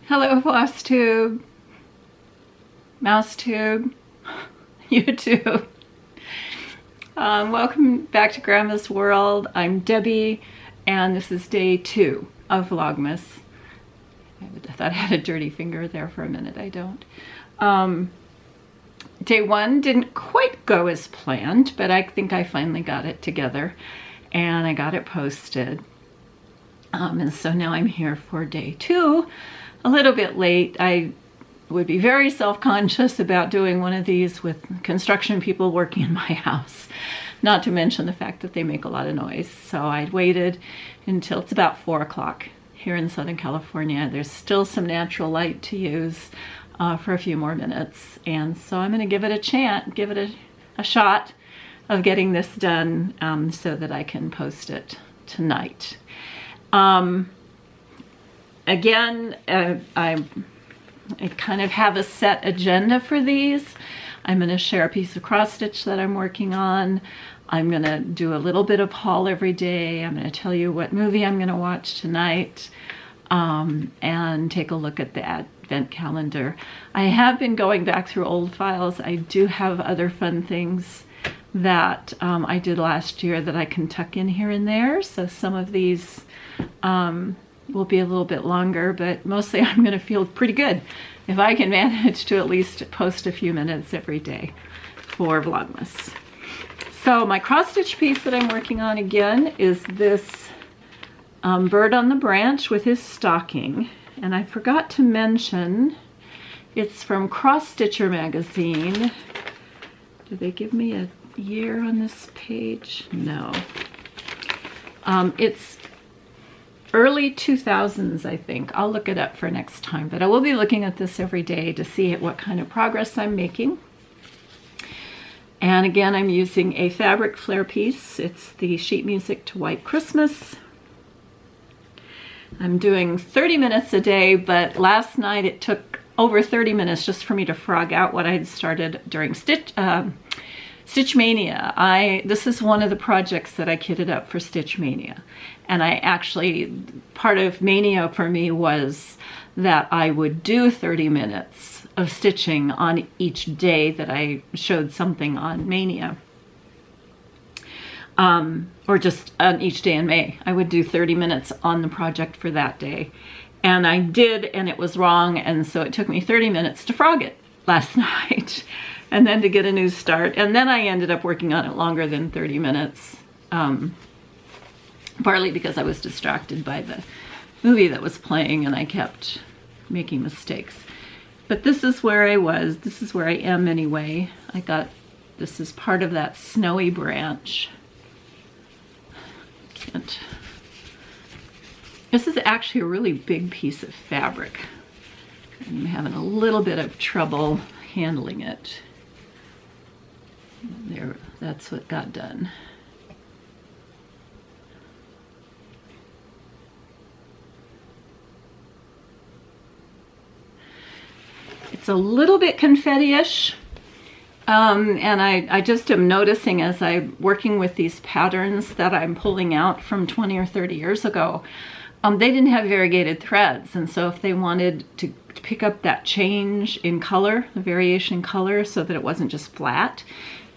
Hello, Floss Tube, Mouse Tube, YouTube. Welcome back to Grandma's World. I'm Debbie, and this is day 2 of Vlogmas. I thought I had a dirty finger there for a minute. I don't. Day 1 didn't quite go as planned, but I think I finally got it together, and I got it posted. And so now I'm here for day 2. A little bit late. I would be very self-conscious about doing one of these with construction people working in my house, not to mention the fact that they make a lot of noise. So I waited until it's about 4 o'clock here in Southern California. There's still some natural light to use for a few more minutes. And so I'm going to give it a chance, give it a shot of getting this done so that I can post it tonight. Again, I kind of have a set agenda for these. I'm going to share a piece of cross stitch that I'm working on. I'm going to do a little bit of haul every day. I'm going to tell you what movie I'm going to watch tonight, and take a look at the advent calendar. I have been going back through old files. I do have other fun things that I did last year that I can tuck in here and there. So some of these will be a little bit longer, but mostly I'm going to feel pretty good if I can manage to at least post a few minutes every day for Vlogmas. So my cross stitch piece that I'm working on again is this bird on the branch with his stocking, and I forgot to mention it's from CrossStitcher Magazine. Did they give me a year on this page? No. It's early 2000s, I think. I'll look it up for next time, but I will be looking at this every day to see what kind of progress I'm making. And again, I'm using a fabric Flair piece. It's the Sheet Music to White Christmas. I'm doing 30 minutes a day, but last night it took over 30 minutes just for me to frog out what I had started during Stitch Mania. This is one of the projects that I kitted up for Stitch Mania. And I actually, part of Mania for me was that I would do 30 minutes of stitching on each day that I showed something on Mania. Or just on each day in May. I would do 30 minutes on the project for that day. And I did, and it was wrong, and so it took me 30 minutes to frog it last night. And then to get a new start. And then I ended up working on it longer than 30 minutes. Partly because I was distracted by the movie that was playing and I kept making mistakes. But this is where I was. This is where I am anyway. This is part of that snowy branch. This is actually a really big piece of fabric. I'm having a little bit of trouble handling it. There, that's what got done. It's a little bit confetti-ish, and I just am noticing as I'm working with these patterns that I'm pulling out from 20 or 30 years ago, they didn't have variegated threads, and so if they wanted to pick up that change in color, the variation in color, so that it wasn't just flat,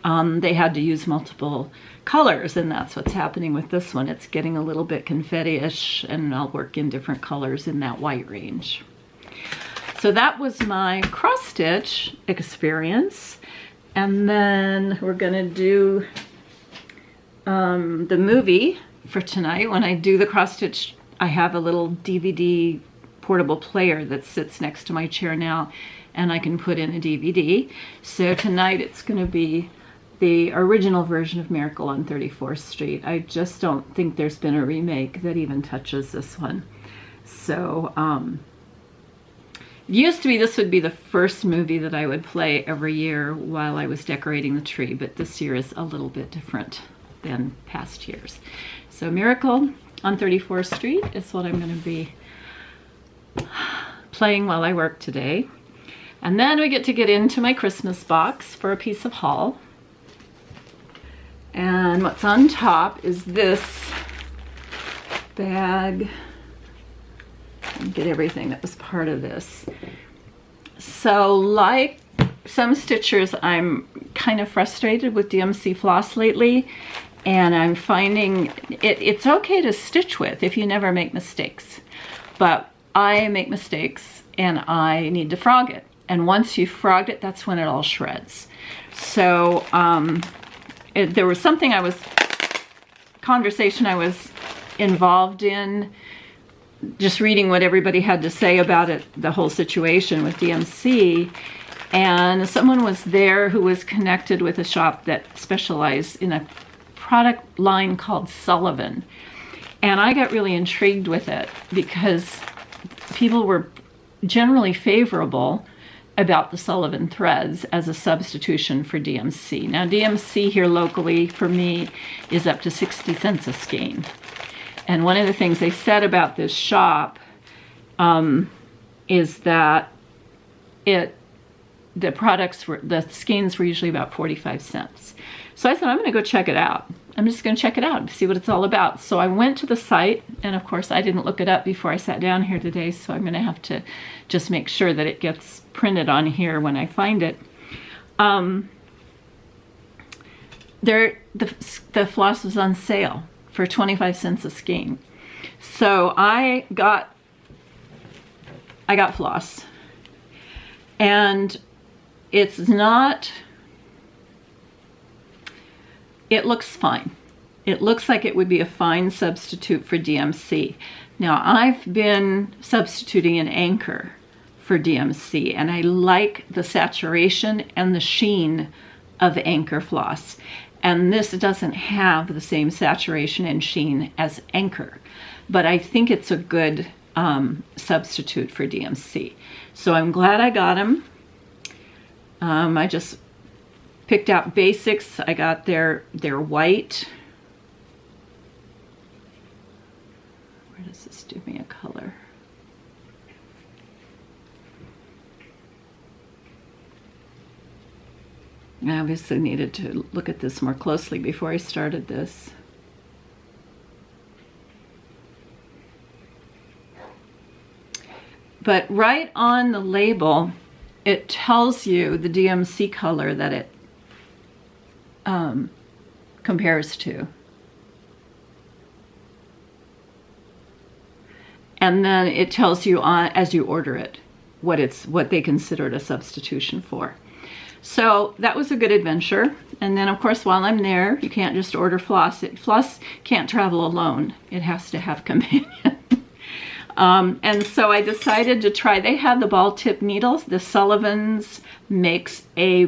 they had to use multiple colors, and that's what's happening with this one. It's getting a little bit confetti-ish, and I'll work in different colors in that white range. So that was my cross stitch experience, and then we're gonna do the movie for tonight. When I do the cross stitch, I have a little DVD portable player that sits next to my chair now, and I can put in a DVD. So tonight it's gonna be the original version of Miracle on 34th Street. I just don't think there's been a remake that even touches this one. So, it used to be this would be the first movie that I would play every year while I was decorating the tree, but this year is a little bit different than past years. So Miracle on 34th Street is what I'm going to be playing while I work today. And then we get into my Christmas box for a piece of haul. And what's on top is this bag. get everything that was part of this. So like some stitchers, I'm kind of frustrated with DMC floss lately, and I'm finding it's okay to stitch with if you never make mistakes. But I make mistakes and I need to frog it. And once you've frogged it, that's when it all shreds. So there was something conversation I was involved in, just reading what everybody had to say about it, the whole situation with DMC. And someone was there who was connected with a shop that specialized in a product line called Sullivan. And I got really intrigued with it because people were generally favorable about the Sullivan threads as a substitution for DMC. Now DMC here locally for me is up to 60 cents a skein. And one of the things they said about this shop is that the skeins were usually about 45 cents. So I thought, I'm gonna go check it out. I'm just gonna check it out and see what it's all about. So I went to the site, and of course I didn't look it up before I sat down here today, so I'm gonna have to just make sure that it gets printed on here when I find it. The floss was on sale for 25 cents a skein. So I got floss, and it looks fine. It looks like it would be a fine substitute for DMC. Now I've been substituting an anchor for DMC, and I like the saturation and the sheen of anchor floss. And this doesn't have the same saturation and sheen as anchor, but I think it's a good substitute for DMC. So I'm glad I got them. I just picked out basics. I got their white. Where does this do me a color? I obviously needed to look at this more closely before I started this. But right on the label, it tells you the DMC color that it compares to. And then it tells you as you order it what they considered a substitution for. So that was a good adventure. And then of course, while I'm there, you can't just order floss. Floss can't travel alone. It has to have companion. And so I decided to try, they had the ball tip needles. The Sullivan's makes a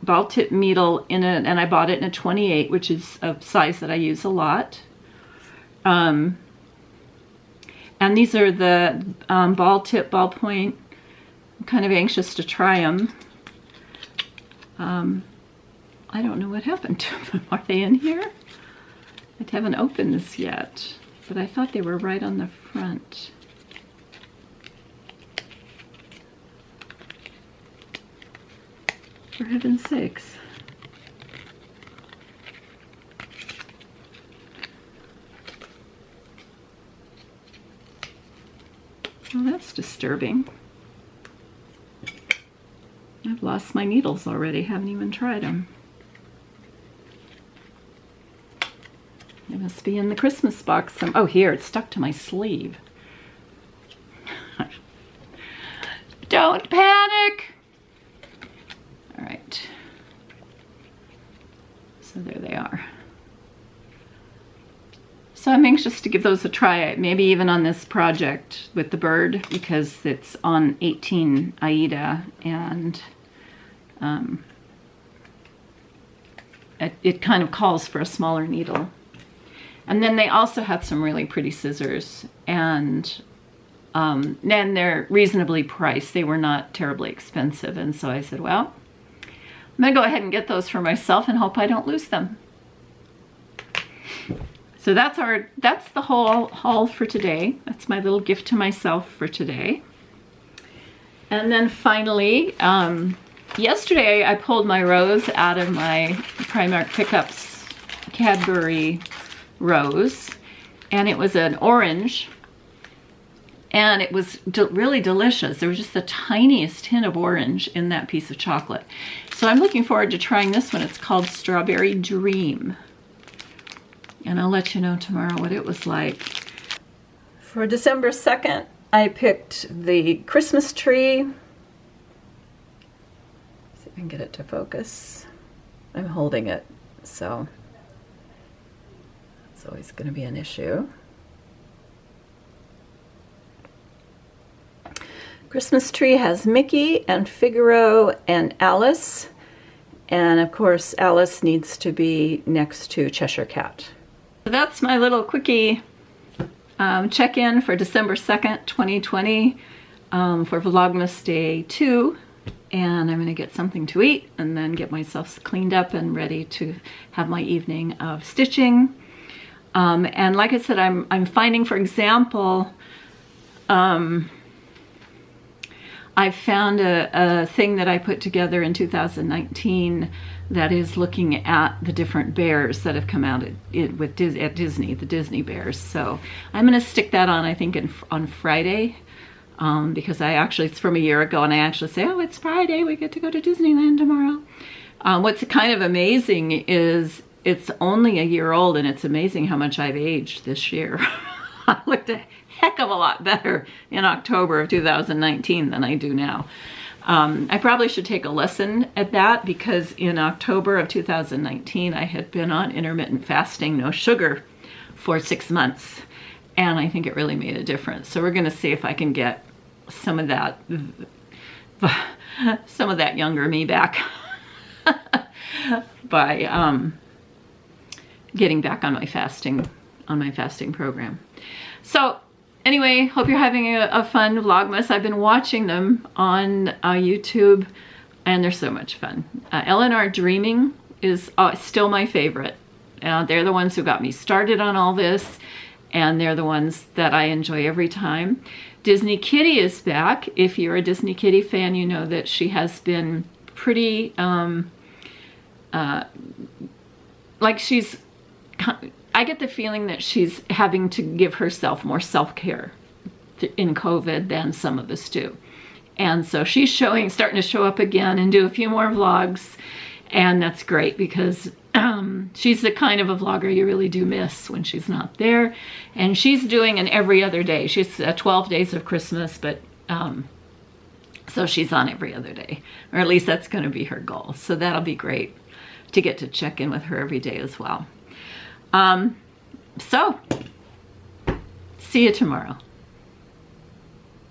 ball tip needle and I bought it in a 28, which is a size that I use a lot. And these are the ball tip, ballpoint. I'm kind of anxious to try them. I don't know what happened to them. Are they in here? I haven't opened this yet, but I thought they were right on the front. For heaven's sakes. Well, that's disturbing. I've lost my needles already, haven't even tried them. They must be in the Christmas box. Oh, here, it's stuck to my sleeve. Don't panic! All right. So there they are. So I'm anxious to give those a try, maybe even on this project with the bird, because it's on 18 Aida, and it kind of calls for a smaller needle. And then they also had some really pretty scissors, and then they're reasonably priced. They were not terribly expensive, and so I said, well, I'm gonna go ahead and get those for myself and hope I don't lose them. So that's the whole haul for today. That's my little gift to myself for today. And then finally, yesterday I pulled my rose out of my Primark Pickups Cadbury rose, and it was an orange. And it was really delicious. There was just the tiniest hint of orange in that piece of chocolate. So I'm looking forward to trying this one. It's called Strawberry Dream. And I'll let you know tomorrow what it was like. For December 2nd, I picked the Christmas tree. See if I can get it to focus. I'm holding it, so it's always going to be an issue. Christmas tree has Mickey and Figaro and Alice, and of course Alice needs to be next to Cheshire Cat. So that's my little quickie check-in for December 2nd, 2020 for Vlogmas Day 2, and I'm going to get something to eat and then get myself cleaned up and ready to have my evening of stitching. And like I said, I'm finding, for example, I found a thing that I put together in 2019 that is looking at the different bears that have come out at Disney, the Disney bears. So I'm going to stick that on, I think, on Friday, because it's from a year ago, and I actually say, oh, it's Friday, we get to go to Disneyland tomorrow. What's kind of amazing is it's only a year old, and it's amazing how much I've aged this year. I looked a heck of a lot better in October of 2019 than I do now. I probably should take a lesson at that, because in October of 2019 I had been on intermittent fasting, no sugar, for 6 months, and I think it really made a difference. So we're going to see if I can get some of that younger me back by getting back on my fasting program. So anyway, hope you're having a fun Vlogmas. I've been watching them on YouTube, and they're so much fun. L&R Dreaming is still my favorite. They're the ones who got me started on all this, and they're the ones that I enjoy every time. Disney Kitty is back. If you're a Disney Kitty fan, you know that she has been pretty, I get the feeling that she's having to give herself more self-care in COVID than some of us do. And so she's starting to show up again and do a few more vlogs. And that's great, because she's the kind of a vlogger you really do miss when she's not there. And she's doing an every other day. She's 12 days of Christmas, but so she's on every other day. Or at least that's going to be her goal. So that'll be great to get to check in with her every day as well. So, see you tomorrow.